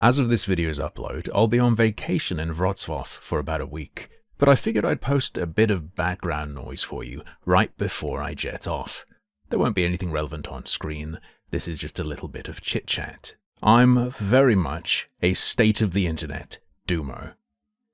As of this video's upload, I'll be on vacation in Wrocław for about a week, but I figured I'd post a bit of background noise for you right before I jet off. There won't be anything relevant on screen, this is just a little bit of chit-chat. I'm very much a state of the internet doomer.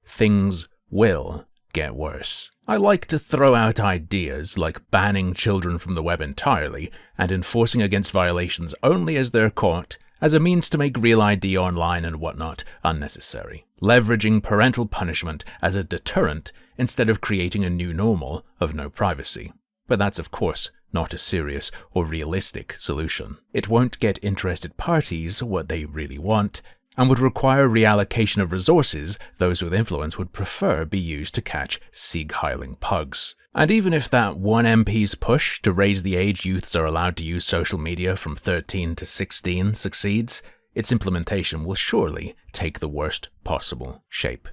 Things will get worse. I like to throw out ideas like banning children from the web entirely and enforcing against violations only as they're caught as a means to make Real ID online and whatnot unnecessary, leveraging parental punishment as a deterrent instead of creating a new normal of no privacy. But that's of course not a serious or realistic solution. It won't get interested parties what they really want, and would require reallocation of resources those with influence would prefer be used to catch Sieg-heiling pugs. And even if that one MP's push to raise the age youths are allowed to use social media from 13 to 16 succeeds, its implementation will surely take the worst possible shape.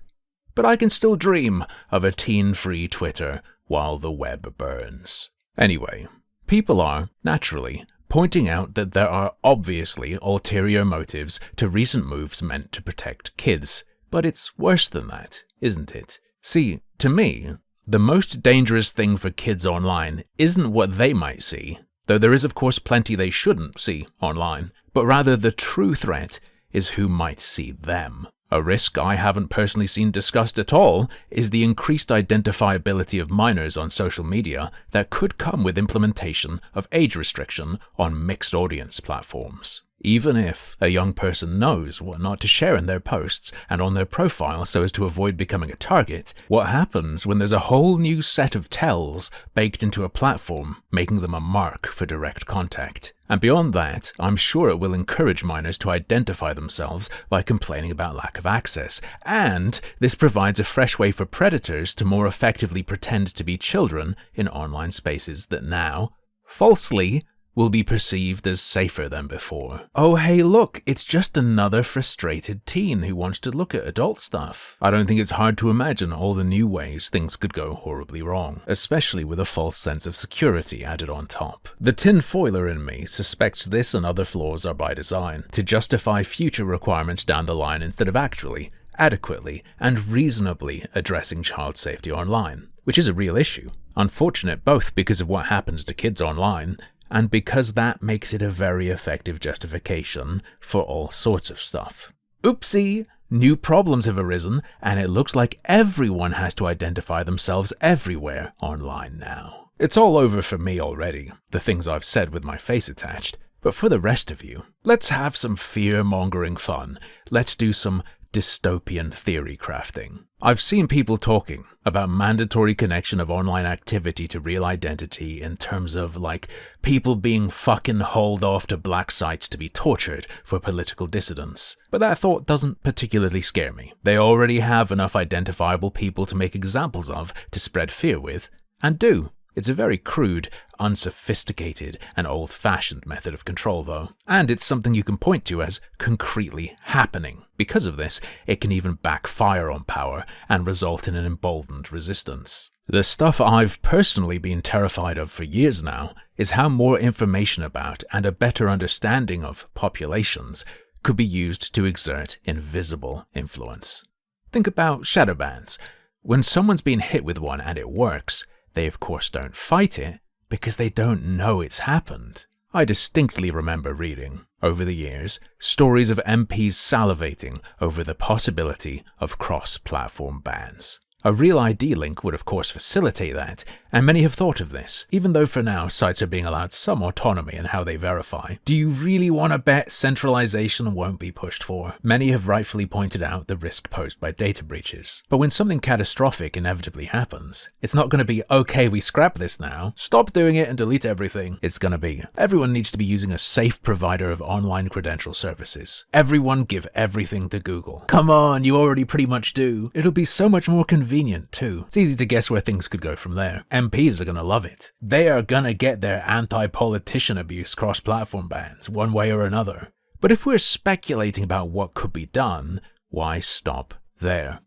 But I can still dream of a teen-free Twitter while the web burns. Anyway, people are, naturally, pointing out that there are obviously ulterior motives to recent moves meant to protect kids. But it's worse than that, isn't it? See, to me, the most dangerous thing for kids online isn't what they might see, though there is of course plenty they shouldn't see online, but rather the true threat is who might see them. A risk I haven't personally seen discussed at all is the increased identifiability of minors on social media that could come with implementation of age restriction on mixed audience platforms. Even if a young person knows what not to share in their posts and on their profile so as to avoid becoming a target, what happens when there's a whole new set of tells baked into a platform, making them a mark for direct contact? And beyond that, I'm sure it will encourage minors to identify themselves by complaining about lack of access, and this provides a fresh way for predators to more effectively pretend to be children in online spaces that now, falsely, will be perceived as safer than before. Oh hey look, it's just another frustrated teen who wants to look at adult stuff. I don't think it's hard to imagine all the new ways things could go horribly wrong, especially with a false sense of security added on top. The tinfoiler in me suspects this and other flaws are by design, to justify future requirements down the line instead of actually, adequately, and reasonably addressing child safety online, which is a real issue. Unfortunate both because of what happens to kids online, and because that makes it a very effective justification for all sorts of stuff. Oopsie! New problems have arisen, and it looks like everyone has to identify themselves everywhere online now. It's all over for me already, the things I've said with my face attached, but for the rest of you, let's have some fear-mongering fun. Let's do some dystopian theory crafting. I've seen people talking about mandatory connection of online activity to real identity in terms of like people being fucking hauled off to black sites to be tortured for political dissidents. But that thought doesn't particularly scare me. They already have enough identifiable people to make examples of to spread fear with, and do. It's a very crude, unsophisticated, and old-fashioned method of control though, and it's something you can point to as concretely happening. Because of this, it can even backfire on power and result in an emboldened resistance. The stuff I've personally been terrified of for years now is how more information about and a better understanding of populations could be used to exert invisible influence. Think about shadow bans. When someone's been hit with one and it works, they of course don't fight it because they don't know it's happened. I distinctly remember reading, over the years, stories of MPs salivating over the possibility of cross-platform bans. A Real ID link would of course facilitate that, and many have thought of this, even though for now sites are being allowed some autonomy in how they verify. Do you really want to bet centralization won't be pushed for? Many have rightfully pointed out the risk posed by data breaches. But when something catastrophic inevitably happens, it's not going to be, okay, we scrap this now, stop doing it and delete everything. It's going to be, everyone needs to be using a safe provider of online credential services. Everyone give everything to Google. Come on, you already pretty much do. It'll be so much more convenient too. It's easy to guess where things could go from there. MPs are gonna love it. They are gonna get their anti-politician abuse cross-platform bans, one way or another. But if we're speculating about what could be done, why stop there?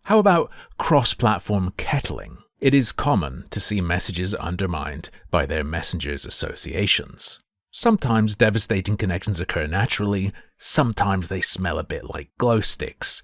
How about cross-platform kettling? It is common to see messages undermined by their messengers associations. Sometimes devastating connections occur naturally, sometimes they smell a bit like glow sticks.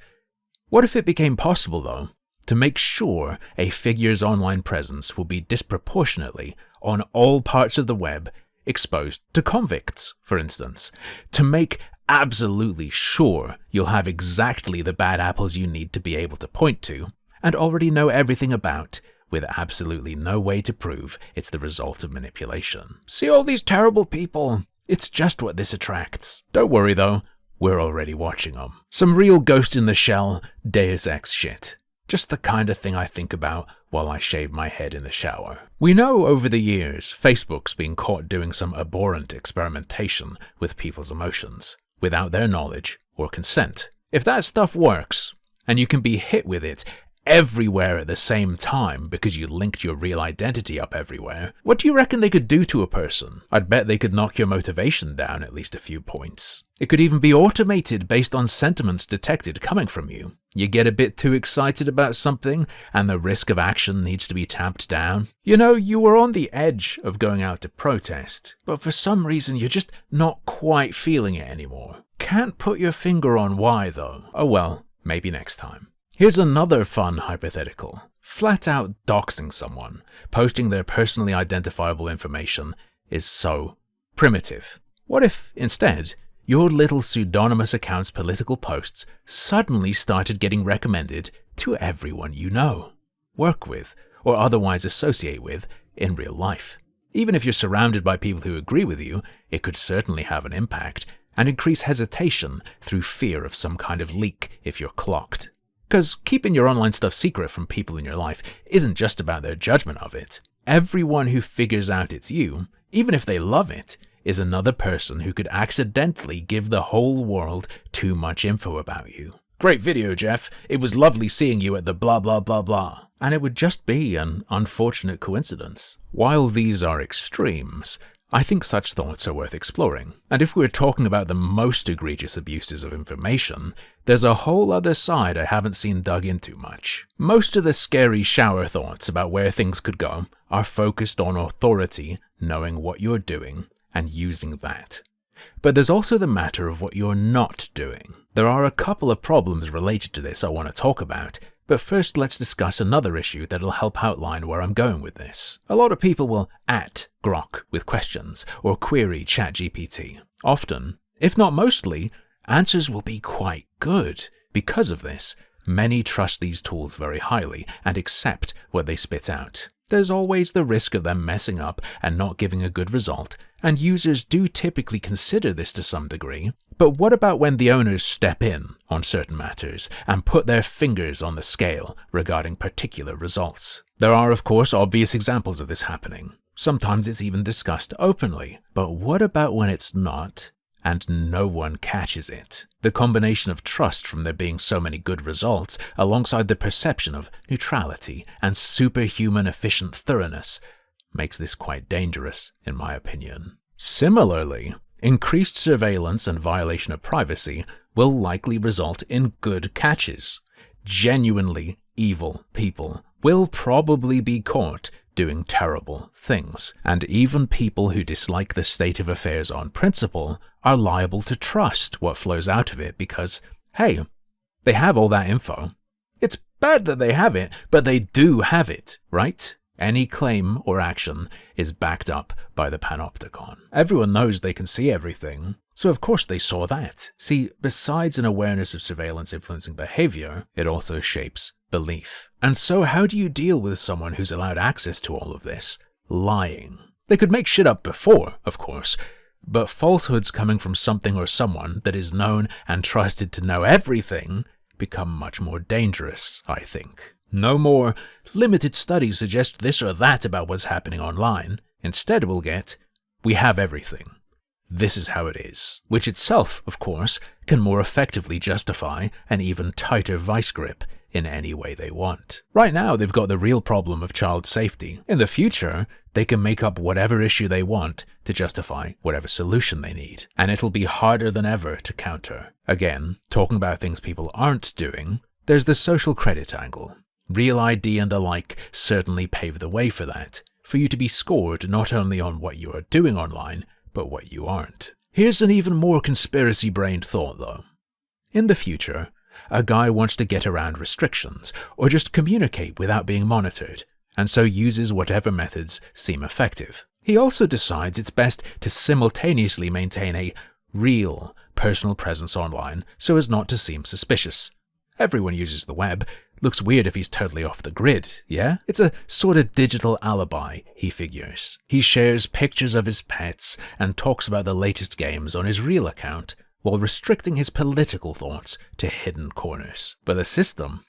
What if it became possible, though, to make sure a figure's online presence will be disproportionately on all parts of the web exposed to convicts, for instance, to make absolutely sure you'll have exactly the bad apples you need to be able to point to and already know everything about, with absolutely no way to prove it's the result of manipulation. See all these terrible people? It's just what this attracts. Don't worry though, we're already watching them. Some real Ghost in the Shell, Deus Ex shit. Just the kind of thing I think about while I shave my head in the shower. We know over the years, Facebook's been caught doing some abhorrent experimentation with people's emotions, without their knowledge or consent. If that stuff works, and you can be hit with it everywhere at the same time because you linked your real identity up everywhere, what do you reckon they could do to a person? I'd bet they could knock your motivation down at least a few points. It could even be automated based on sentiments detected coming from you. You get a bit too excited about something and the risk of action needs to be tamped down. You know, you were on the edge of going out to protest, but for some reason you're just not quite feeling it anymore. Can't put your finger on why though. Oh well, maybe next time. Here's another fun hypothetical. Flat out doxing someone, posting their personally identifiable information, is so primitive. What if, instead, your little pseudonymous account's political posts suddenly started getting recommended to everyone you know, work with, or otherwise associate with in real life? Even if you're surrounded by people who agree with you, it could certainly have an impact and increase hesitation through fear of some kind of leak if you're clocked. Because keeping your online stuff secret from people in your life isn't just about their judgment of it. Everyone who figures out it's you, even if they love it, is another person who could accidentally give the whole world too much info about you. Great video, Jeff. It was lovely seeing you at the blah blah blah blah. And it would just be an unfortunate coincidence. While these are extremes, I think such thoughts are worth exploring. And if we're talking about the most egregious abuses of information, there's a whole other side I haven't seen dug into much. Most of the scary shower thoughts about where things could go are focused on authority knowing what you're doing and using that. But there's also the matter of what you're not doing. There are a couple of problems related to this I want to talk about, but first let's discuss another issue that'll help outline where I'm going with this. A lot of people will @Grok with questions or query ChatGPT. Often, if not mostly, answers will be quite good. Because of this, many trust these tools very highly and accept what they spit out. There's always the risk of them messing up and not giving a good result, and users do typically consider this to some degree. But what about when the owners step in on certain matters and put their fingers on the scale regarding particular results? There are, of course, obvious examples of this happening. Sometimes it's even discussed openly. But what about when it's not, and no one catches it? The combination of trust from there being so many good results, alongside the perception of neutrality and superhuman efficient thoroughness, makes this quite dangerous, in my opinion. Similarly, increased surveillance and violation of privacy will likely result in good catches. Genuinely evil people will probably be caught doing terrible things, and even people who dislike the state of affairs on principle are liable to trust what flows out of it because, hey, they have all that info. It's bad that they have it, but they do have it, right? Any claim or action is backed up by the panopticon. Everyone knows they can see everything, so of course they saw that. See, besides an awareness of surveillance influencing behavior, it also shapes belief. And so how do you deal with someone who's allowed access to all of this? Lying. They could make shit up before, of course, but falsehoods coming from something or someone that is known and trusted to know everything become much more dangerous, I think. No more limited studies suggest this or that about what's happening online. Instead we'll get, we have everything. This is how it is. Which itself, of course, can more effectively justify an even tighter vice grip in any way they want. Right now they've got the real problem of child safety. In the future, they can make up whatever issue they want to justify whatever solution they need. And it'll be harder than ever to counter. Again, talking about things people aren't doing, there's the social credit angle. Real ID and the like certainly pave the way for that, for you to be scored not only on what you are doing online, but what you aren't. Here's an even more conspiracy-brained thought, though. In the future, a guy wants to get around restrictions, or just communicate without being monitored, and so uses whatever methods seem effective. He also decides it's best to simultaneously maintain a real personal presence online so as not to seem suspicious. Everyone uses the web. Looks weird if he's totally off the grid, yeah? It's a sort of digital alibi, he figures. He shares pictures of his pets and talks about the latest games on his real account, while restricting his political thoughts to hidden corners. But the system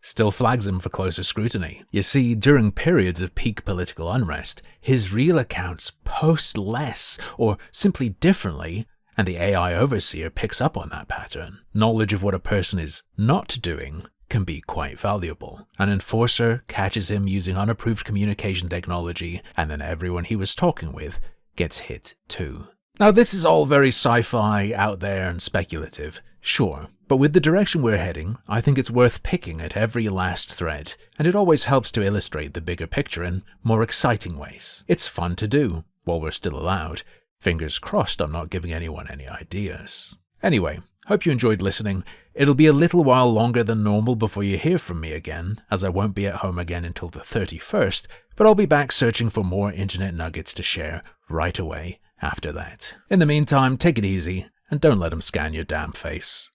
still flags him for closer scrutiny. You see, during periods of peak political unrest, his real accounts post less or simply differently, and the AI overseer picks up on that pattern. Knowledge of what a person is not doing can be quite valuable. An enforcer catches him using unapproved communication technology, and then everyone he was talking with gets hit too. Now, this is all very sci-fi, out there, and speculative, sure, but with the direction we're heading, I think it's worth picking at every last thread, and it always helps to illustrate the bigger picture in more exciting ways. It's fun to do, while we're still allowed. Fingers crossed I'm not giving anyone any ideas. Anyway, hope you enjoyed listening. It'll be a little while longer than normal before you hear from me again, as I won't be at home again until the 31st, but I'll be back searching for more internet nuggets to share right away after that. In the meantime, take it easy, and don't let them scan your damn face.